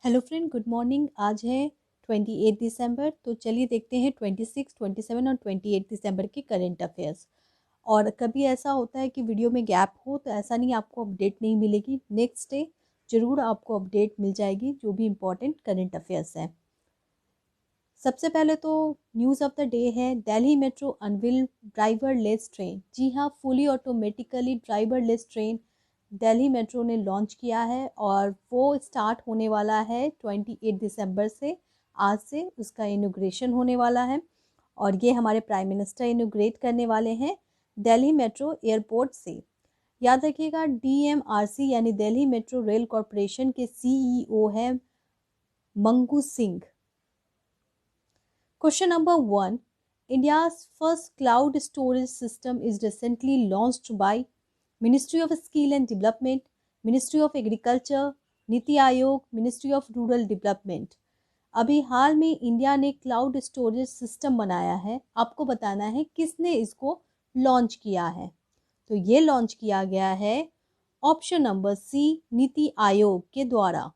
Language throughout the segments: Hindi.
Hello friend, good morning. आज है 28 दिसंबर। तो चलिए देखते हैं 26, 27 और 28 दिसंबर के करंट अफेयर्स। और कभी ऐसा होता है कि वीडियो में गैप हो, तो ऐसा नहीं आपको अपडेट नहीं मिलेगी। नेक्स्ट डे ज़रूर आपको अपडेट मिल जाएगी जो भी इम्पोर्टेंट करंट अफेयर्स हैं। सबसे पहले तो न्यूज़ ऑफ द डे है, Delhi metro unveil driverless train. जी हाँ, fully automatically driverless train Delhi metro ने लॉन्च किया है और वो स्टार्ट होने वाला है 28 दिसंबर से। आज से उसका इनॉग्रेशन होने वाला है और ये हमारे प्राइम मिनिस्टर इनॉग्रेट करने वाले हैं दिल्ली मेट्रो एयरपोर्ट से। याद रखिएगा, DMRC यानी दिल्ली मेट्रो रेल कॉरपोरेशन के CEO हैं Mangu Singh. Question number 1. India's first cloud storage system is recently launched by Ministry of Skill and Development, Ministry of Agriculture, NITI Aayog, Ministry of Rural Development। अभी हाल में इंडिया ने क्लाउड स्टोरेज सिस्टम बनाया है। आपको बताना है किसने इसको लॉन्च किया है। तो ये लॉन्च किया गया है ऑप्शन नंबर सी, नीति आयोग के द्वारा।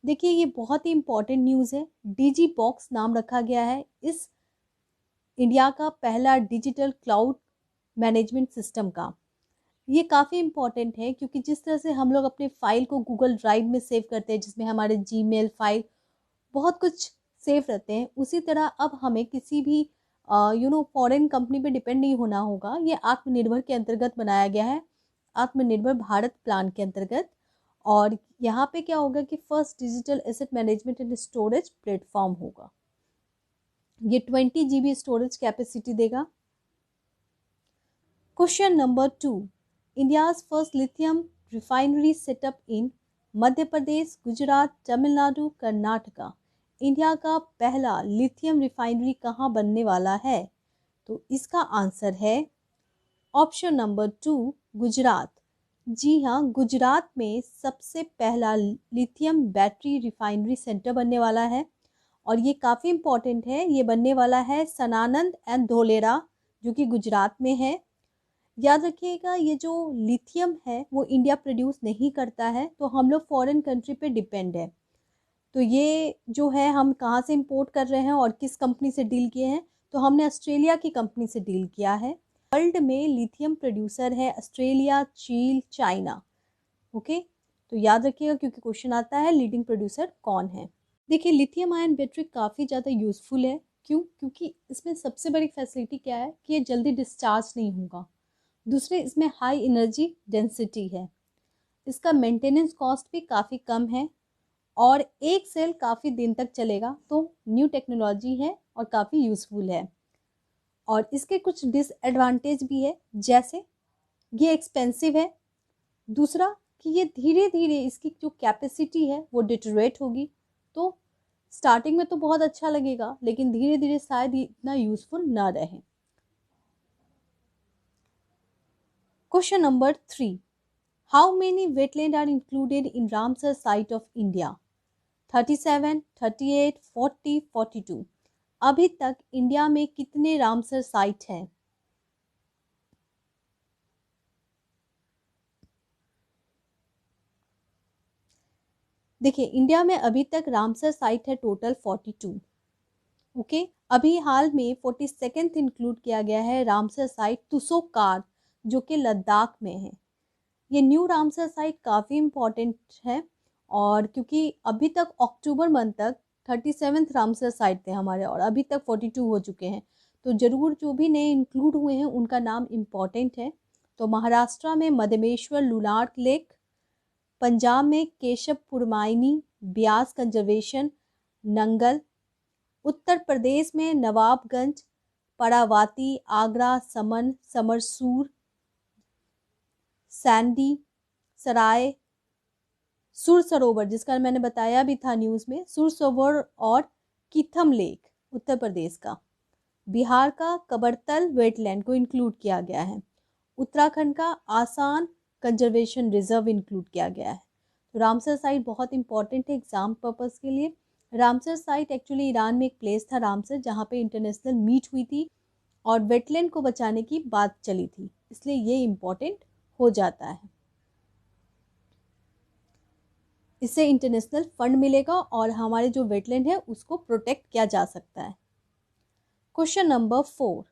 देखिए, ये बहुत ही इंपॉर्टेंट न्यूज़ है। डीजी बॉक्स नाम रखा गया है इस इंडिया का पहला डिजिटल क्लाउड मैनेजमेंट सिस्टम का। ये काफ़ी इंपॉर्टेंट है क्योंकि जिस तरह से हम लोग अपने फाइल को गूगल ड्राइव में सेव करते हैं, जिसमें हमारे जीमेल फाइल बहुत कुछ सेव रहते हैं, उसी तरह अब हमें किसी भी फॉरेन कंपनी पे डिपेंड नहीं होना होगा। ये आत्मनिर्भर के अंतर्गत बनाया गया है, आत्मनिर्भर भारत प्लान के अंतर्गत। और यहाँ पे क्या होगा कि first digital asset management and storage platform होगा। ये 20 GB स्टोरेज कैपेसिटी देगा। Question number 2. India's first lithium refinery setup in Madhya Pradesh, Gujarat, Tamil Nadu, Karnataka. India का पहला लिथियम रिफाइनरी कहाँ बनने वाला है? तो इसका आंसर है ऑप्शन नंबर 2, गुजरात। जी हाँ, गुजरात में सबसे पहला लिथियम बैटरी रिफाइनरी सेंटर बनने वाला है और ये काफ़ी इम्पॉर्टेंट है। ये बनने वाला है सनानंद एंड धोलेरा, जो कि गुजरात में है। याद रखिएगा, ये जो लिथियम है वो इंडिया प्रोड्यूस नहीं करता है, तो हम लोग फॉरेन कंट्री पे डिपेंड है। तो ये जो है हम कहाँ से इंपोर्ट कर रहे हैं और किस कंपनी से डील किए हैं? तो हमने ऑस्ट्रेलिया की कंपनी से डील किया है। वर्ल्ड में लिथियम प्रोड्यूसर है ऑस्ट्रेलिया, चीन, चाइना। ओके, तो याद रखिएगा क्योंकि क्वेश्चन आता है लीडिंग प्रोड्यूसर कौन है। देखिए, लिथियम आयन बैटरी काफ़ी ज़्यादा यूज़फुल है। क्यों? क्योंकि इसमें सबसे बड़ी फैसिलिटी क्या है कि ये जल्दी डिस्चार्ज नहीं होगा। दूसरे, इसमें हाई एनर्जी डेंसिटी है। इसका मेंटेनेंस कॉस्ट भी काफ़ी कम है और एक सेल काफ़ी दिन तक चलेगा। तो न्यू टेक्नोलॉजी है और काफ़ी यूज़फुल है। और इसके कुछ डिसएडवांटेज भी है, जैसे ये एक्सपेंसिव है। दूसरा कि ये धीरे धीरे इसकी जो कैपेसिटी है वो डिटोरेट होगी। तो स्टार्टिंग में तो बहुत अच्छा लगेगा, लेकिन धीरे धीरे शायद इतना यूज़फुल ना रहे। Question number 3. How many wetland are included in Ramsar site of India? 37, 38, 40, 42। अभी तक इंडिया में कितने रामसर साइट हैं? देखिए, इंडिया में अभी तक रामसर साइट है टोटल 42। ओके, अभी हाल में 42nd इंक्लूड किया गया है रामसर साइट तुसोकार, जो कि लद्दाख में है। ये न्यू रामसर साइट काफ़ी इम्पॉर्टेंट है और क्योंकि अभी तक अक्टूबर मंथ तक 37th रामसर साइट थे हमारे और अभी तक 42 हो चुके हैं। तो ज़रूर जो भी नए इंक्लूड हुए हैं उनका नाम इम्पॉर्टेंट है। तो महाराष्ट्र में मधमेश्वर लुनार लेक, पंजाब में केशव पुरमाइनी ब्यास कंजर्वेशन नंगल, उत्तर प्रदेश में नवाबगंज, पड़ावाती, आगरा, समन, समरसूर, सैंडी, सराय, सुर सरोवर, जिसका मैंने बताया भी था न्यूज़ में, सुर सरोवर और कीथम लेक उत्तर प्रदेश का। बिहार का कबरतल वेटलैंड को इंक्लूड किया गया है। उत्तराखंड का आसान कंजर्वेशन रिजर्व इंक्लूड किया गया है। तो रामसर साइट बहुत इंपॉर्टेंट है एग्जाम पर्पस के लिए। रामसर साइट एक्चुअली ईरान में एक प्लेस था रामसर, जहाँ पे इंटरनेशनल मीट हुई थी और वेटलैंड को बचाने की बात चली थी, इसलिए ये इम्पोर्टेंट हो जाता है। इससे इंटरनेशनल फंड मिलेगा और हमारे जो वेटलैंड है उसको प्रोटेक्ट किया जा सकता है। Question number 4,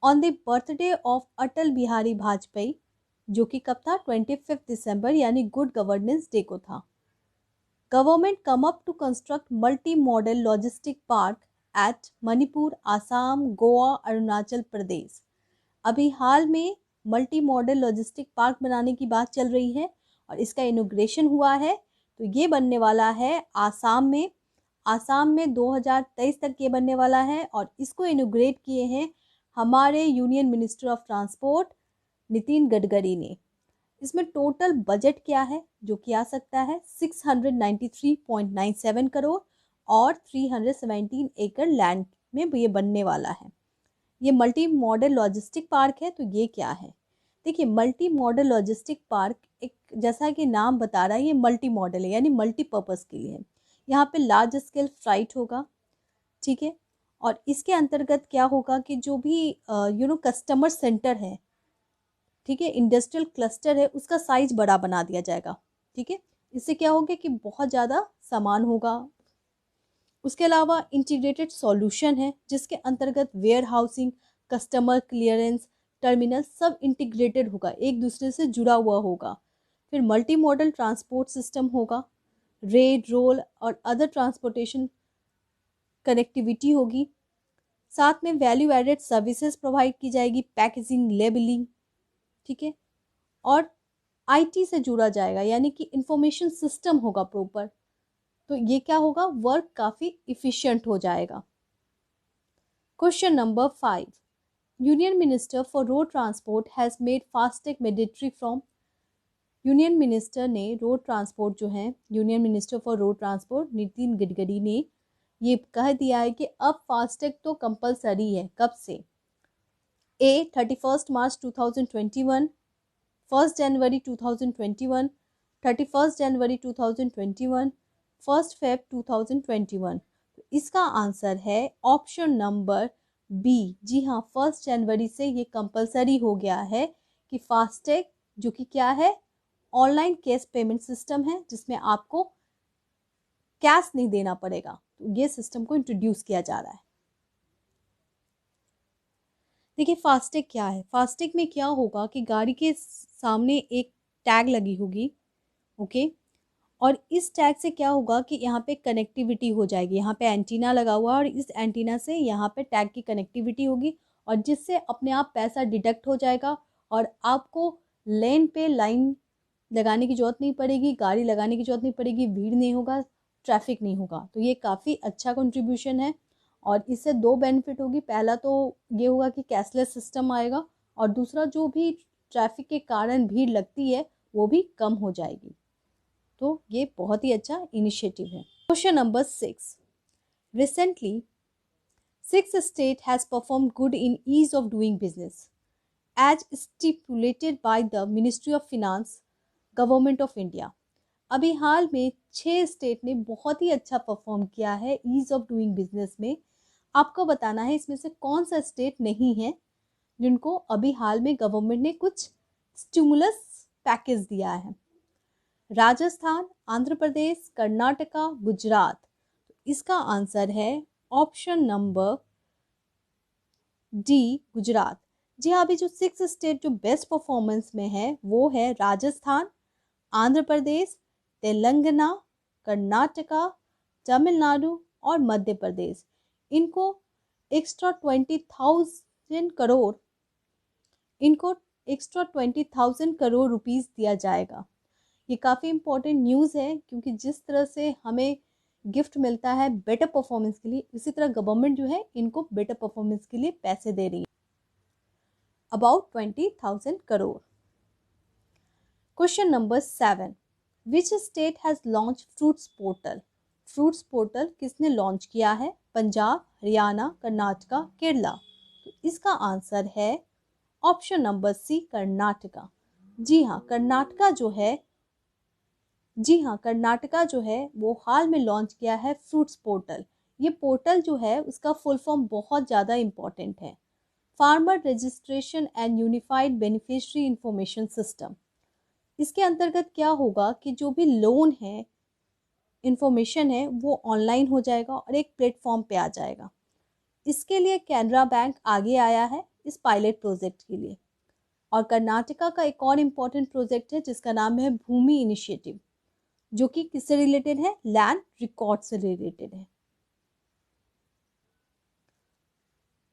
on the birthday of Atal Bihari Vajpayee, जो कि कब था, 25 दिसंबर, यानी गुड गवर्नेंस डे को था, government come up to construct multi model logistic park at Manipur, Assam, Goa, Arunachal Pradesh. अभी हाल में मल्टी मॉडल लॉजिस्टिक पार्क बनाने की बात चल रही है और इसका इनोग्रेशन हुआ है। तो ये बनने वाला है आसाम में। आसाम में 2023 तक ये बनने वाला है और इसको इनोग्रेट किए हैं हमारे union minister of transport Nitin Gadkari ने। इसमें टोटल बजट क्या है जो कि आ सकता है 693.97 करोड़ और 317 एकड़ लैंड में ये बनने वाला है। ये मल्टी मॉडल लॉजिस्टिक पार्क है। तो ये क्या है, देखिए मल्टी मॉडल लॉजिस्टिक पार्क एक, जैसा कि नाम बता रहा है, ये मल्टी मॉडल है यानी मल्टीपर्पज़ के लिए है। यहाँ पे लार्ज स्केल फ्लाइट होगा, ठीक है, और इसके अंतर्गत क्या होगा कि जो भी कस्टमर सेंटर है, ठीक है, इंडस्ट्रियल क्लस्टर है, उसका साइज बड़ा बना दिया जाएगा, ठीक है। इससे क्या होगा कि बहुत ज़्यादा सामान होगा। उसके अलावा इंटीग्रेटेड सॉल्यूशन है जिसके अंतर्गत warehousing, customer clearance, terminal सब इंटीग्रेटेड होगा, एक दूसरे से जुड़ा हुआ होगा। फिर मल्टी मॉडल ट्रांसपोर्ट सिस्टम होगा, रेल, रोल और अदर ट्रांसपोर्टेशन कनेक्टिविटी होगी। साथ में वैल्यू एडेड सर्विसेज प्रोवाइड की जाएगी, पैकेजिंग, लेबलिंग, ठीक है, और आईटी से जुड़ा जाएगा यानी कि इंफॉर्मेशन सिस्टम होगा प्रॉपर। तो ये क्या होगा, वर्क काफ़ी इफिशियंट हो जाएगा। Question number 5, union minister for road transport has made FASTag mandatory from. Union minister ने रोड ट्रांसपोर्ट जो है, union minister for road transport Nitin Gadkari ने ये कह दिया है कि अब फास्टैग तो कंपलसरी है। कब से, 31 मार्च 2021, 1 जनवरी 2021, 31 जनवरी 2021, 1 फेब 2021। तो इसका आंसर है ऑप्शन नंबर बी। जी हाँ, 1 जनवरी से ये कंपलसरी हो गया है कि फास्टैग, जो कि क्या है, ऑनलाइन कैश पेमेंट सिस्टम है जिसमें आपको कैश नहीं देना पड़ेगा। तो ये सिस्टम को इंट्रोड्यूस किया जा रहा है। देखिए फास्टैग क्या है, फास्टैग में क्या होगा कि गाड़ी के सामने एक टैग लगी होगी, ओके, और इस टैग से क्या होगा कि यहाँ पे कनेक्टिविटी हो जाएगी। यहाँ पे एंटीना लगा हुआ है और इस एंटीना से यहाँ पे टैग की कनेक्टिविटी होगी और जिससे अपने आप पैसा डिडक्ट हो जाएगा और आपको लेन पे लाइन लगाने की ज़रूरत नहीं पड़ेगी, गाड़ी लगाने की ज़रूरत नहीं पड़ेगी, भीड़ नहीं होगा, ट्रैफिक नहीं होगा। तो ये काफ़ी अच्छा कंट्रीब्यूशन है और इससे दो बेनिफिट होगी। पहला तो ये होगा कि कैशलेस सिस्टम आएगा और दूसरा जो भी ट्रैफिक के कारण भीड़ लगती है वो भी कम हो जाएगी। तो ये बहुत ही अच्छा इनिशिएटिव है। Question number 6, recently 6 state has perform good in ease of doing business as stipulated by the ministry of finance, government of India. अभी हाल में 6 स्टेट ने बहुत ही अच्छा परफॉर्म किया है ईज ऑफ डूइंग बिजनेस में। आपको बताना है इसमें से कौन सा स्टेट नहीं है जिनको अभी हाल में गवर्नमेंट ने कुछ स्टिमुलस पैकेज दिया है। राजस्थान, आंध्र प्रदेश, कर्नाटका, गुजरात। तो इसका आंसर है ऑप्शन नंबर डी, गुजरात। जी हाँ, अभी जो 6 स्टेट जो बेस्ट परफॉर्मेंस में है वो है राजस्थान, आंध्र प्रदेश, तेलंगाना, कर्नाटका, तमिलनाडु और मध्य प्रदेश। इनको एक्स्ट्रा 20,000 करोड़, इनको एक्स्ट्रा 20,000 करोड़ रुपीस दिया जाएगा। ये काफ़ी इंपॉर्टेंट न्यूज़ है क्योंकि जिस तरह से हमें गिफ्ट मिलता है बेटर परफॉर्मेंस के लिए, इसी तरह गवर्नमेंट जो है इनको बेटर परफॉर्मेंस के लिए पैसे दे रही है, about 20,000 crore. Question number 7, which state has launch fruits portal. Fruits portal किसने लॉन्च किया है, पंजाब, हरियाणा, कर्नाटका, केरला। तो इसका आंसर है ऑप्शन नंबर सी, कर्नाटका। जी हाँ, कर्नाटका जो है वो हाल में लॉन्च किया है फ्रूट्स पोर्टल। ये पोर्टल जो है उसका फुल फॉर्म बहुत ज़्यादा इम्पॉर्टेंट है, farmer registration and unified beneficiary information system. इसके अंतर्गत क्या होगा कि जो भी लोन है इंफॉर्मेशन है वो ऑनलाइन हो जाएगा और एक प्लेटफॉर्म पे आ जाएगा। इसके लिए कैनरा बैंक आगे आया है इस पायलट प्रोजेक्ट के लिए। और कर्नाटका का एक और इम्पॉर्टेंट प्रोजेक्ट है जिसका नाम है भूमि इनिशिएटिव, जो कि किससे रिलेटेड है? लैंड रिकॉर्ड से रिलेटेड है।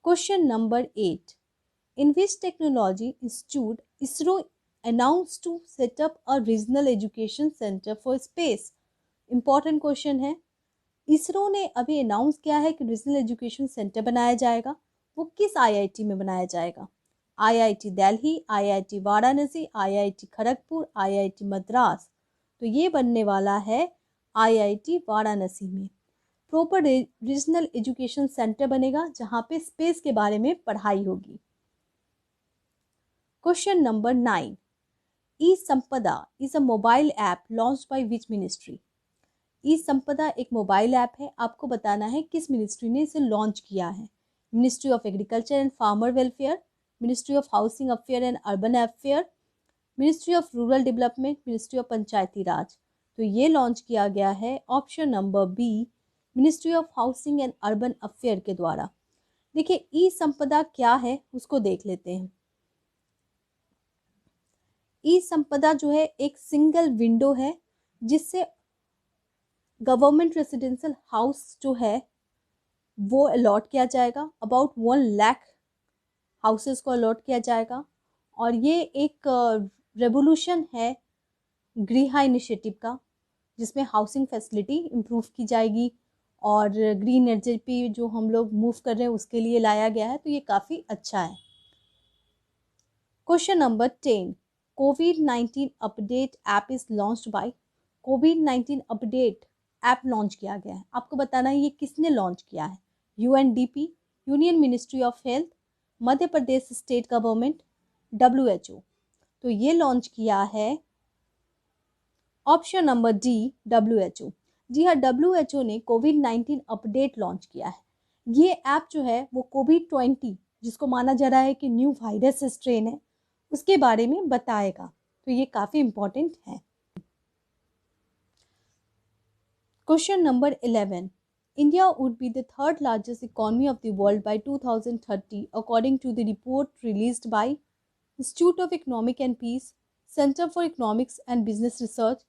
Question number 8, in which technology institute ISRO announced to set up a regional education center for space? important question है। इसरो ने अभी अनाउंस किया है कि रीजनल एजुकेशन सेंटर बनाया जाएगा। वो किस आईआईटी में बनाया जाएगा? IIT Delhi, IIT Varanasi, IIT Kharagpur, IIT Madras. तो ये बनने वाला है आईआईटी वाराणसी में। प्रॉपर रीजनल एजुकेशन सेंटर बनेगा जहाँ पे स्पेस के बारे में पढ़ाई होगी। Question number 9, e Sampada is a mobile app launched by which ministry? E Sampada एक मोबाइल ऐप है, आपको बताना है किस मिनिस्ट्री ने इसे लॉन्च किया है। Ministry of agriculture and farmer welfare, ministry of housing affair and urban affair, ministry of rural development, ministry of Panchayati Raj. तो ये लॉन्च किया गया है option number B, ministry of housing and urban affair के द्वारा। देखिए ई संपदा क्या है उसको देख लेते हैं। ई संपदा जो है एक सिंगल विंडो है जिससे गवर्नमेंट रेसिडेंशियल हाउस जो है वो अलॉट किया जाएगा। अबाउट 1 लाख हाउसेस को अलॉट किया जाएगा। और ये एक रेवोल्यूशन है गृह इनिशिएटिव का, जिसमें हाउसिंग फैसिलिटी इम्प्रूव की जाएगी और ग्रीन एनर्जी पे जो हम लोग मूव कर रहे हैं उसके लिए लाया गया है। तो ये काफ़ी अच्छा है। Question number 10, covid update app is launched by. Covid update app launch किया गया है, आपको बताना है ये किसने लॉन्च किया है। UNDP, union ministry of health, Madhya Pradesh state government, WHO. तो ये लॉन्च किया है ऑप्शन नंबर डी, डब्ल्यूएचओ। जी हाँ, डब्ल्यूएचओ ने कोविड-19 अपडेट लॉन्च किया है। ये ऐप जो है वो कोविड-20 जिसको माना जा रहा है कि न्यू वायरस स्ट्रेन है उसके बारे में बताएगा। तो ये काफ़ी इम्पोर्टेंट है। Question number 11, India would be the third largest economy of the world by 2030 according to the report released by Institute of Economic and Peace, Center for Economics and Business Research,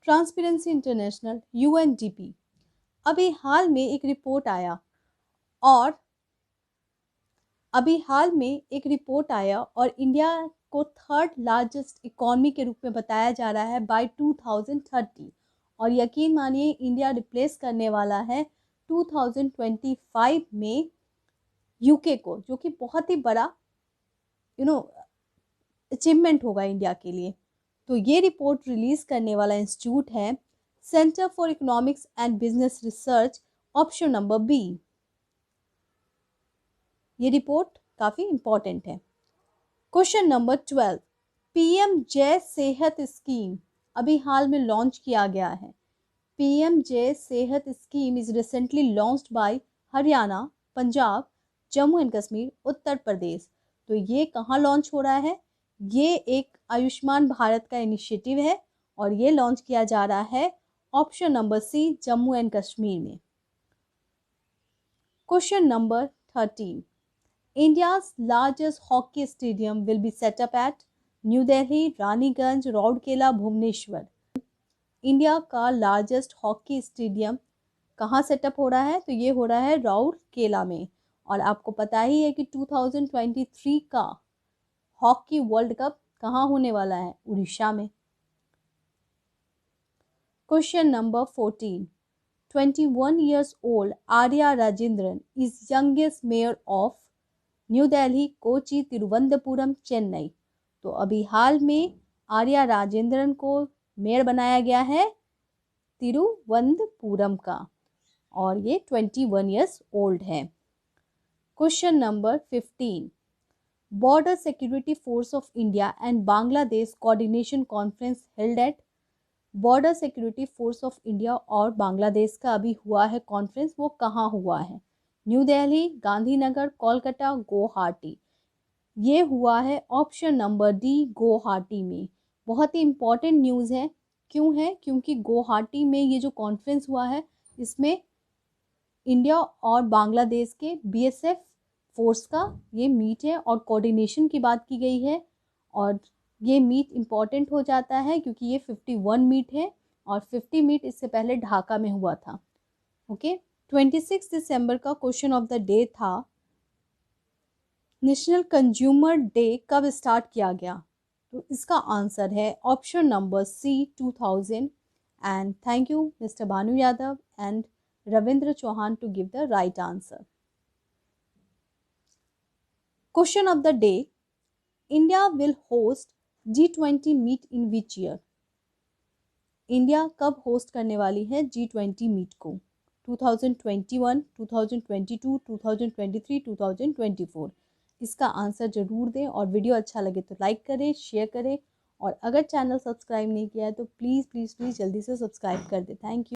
Transparency International, UNDP। अभी हाल में एक रिपोर्ट आया और इंडिया को थर्ड लार्जेस्ट इकोनॉमी के रूप में बताया जा रहा है बाय 2030। और यकीन मानिए इंडिया रिप्लेस करने वाला है 2025 में यूके को, जो कि बहुत ही बड़ा अचीवमेंट होगा इंडिया के लिए। तो ये रिपोर्ट रिलीज करने वाला इंस्टीट्यूट है centre for economics and business research, option number B. ये रिपोर्ट काफ़ी इंपॉर्टेंट है। Question number 12, PM Jai Sehat scheme अभी हाल में लॉन्च किया गया है। PM Jai Sehat scheme is recently launched by Haryana, Punjab, Jammu and Kashmir, Uttar Pradesh. तो ये कहाँ लॉन्च हो रहा है? ये एक आयुष्मान भारत का इनिशिएटिव है और ये लॉन्च किया जा रहा है option number C, Jammu and Kashmir में। Question number 13, India's largest hockey stadium will be set up at New Delhi, Raniganj, Rourkela, Bhubaneswar. India का लार्जेस्ट हॉकी स्टेडियम कहाँ सेटअप हो रहा है? तो ये हो रहा है राउरकेला में। और आपको पता ही है कि 2023 का हॉकी वर्ल्ड कप कहाँ होने वाला है? उड़ीसा में। Question number 14, 21 years old Arya Rajendran is youngest mayor of new Delhi, Kochi, Thiruvananthapuram, Chennai. तो अभी हाल में आर्या राजेंद्रन को मेयर बनाया गया है तिरुवनंतपुरम का और ये 21 years ओल्ड है। Question number 15, border security force of India and Bangladesh coordination conference held at. Border security force of India और बांग्लादेश का अभी हुआ है कॉन्फ्रेंस, वो कहाँ हुआ है? न्यू दिल्ली, गांधीनगर, कोलकाता, गुवाहाटी। ये हुआ है ऑप्शन नंबर डी, गुवाहाटी में। बहुत ही इंपॉर्टेंट न्यूज़ है क्यों है? क्योंकि गुवाहाटी में ये जो कॉन्फ्रेंस हुआ है इसमें इंडिया और बांग्लादेश के बीएसएफ फोर्स का ये मीट है और कोऑर्डिनेशन की बात की गई है। और ये मीट इम्पॉर्टेंट हो जाता है क्योंकि ये 51 मीट है और 50 मीट इससे पहले ढाका में हुआ था। ओके, 26 दिसंबर का क्वेश्चन ऑफ द डे था, नेशनल कंज्यूमर डे कब स्टार्ट किया गया? तो इसका आंसर है option number C 2000। And thank you mister Bhanu Yadav and Ravindra Chauhan to give the right answer. Question of the day, India will host G20 meet in which year? India कब होस्ट करने वाली है G20 मीट को? 2021, 2022, 2023, 2024? इसका आंसर जरूर दें और वीडियो अच्छा लगे तो लाइक करें, शेयर करें और अगर चैनल सब्सक्राइब नहीं किया है तो प्लीज़ प्लीज़ प्लीज़ जल्दी से सब्सक्राइब कर दें। Thank you.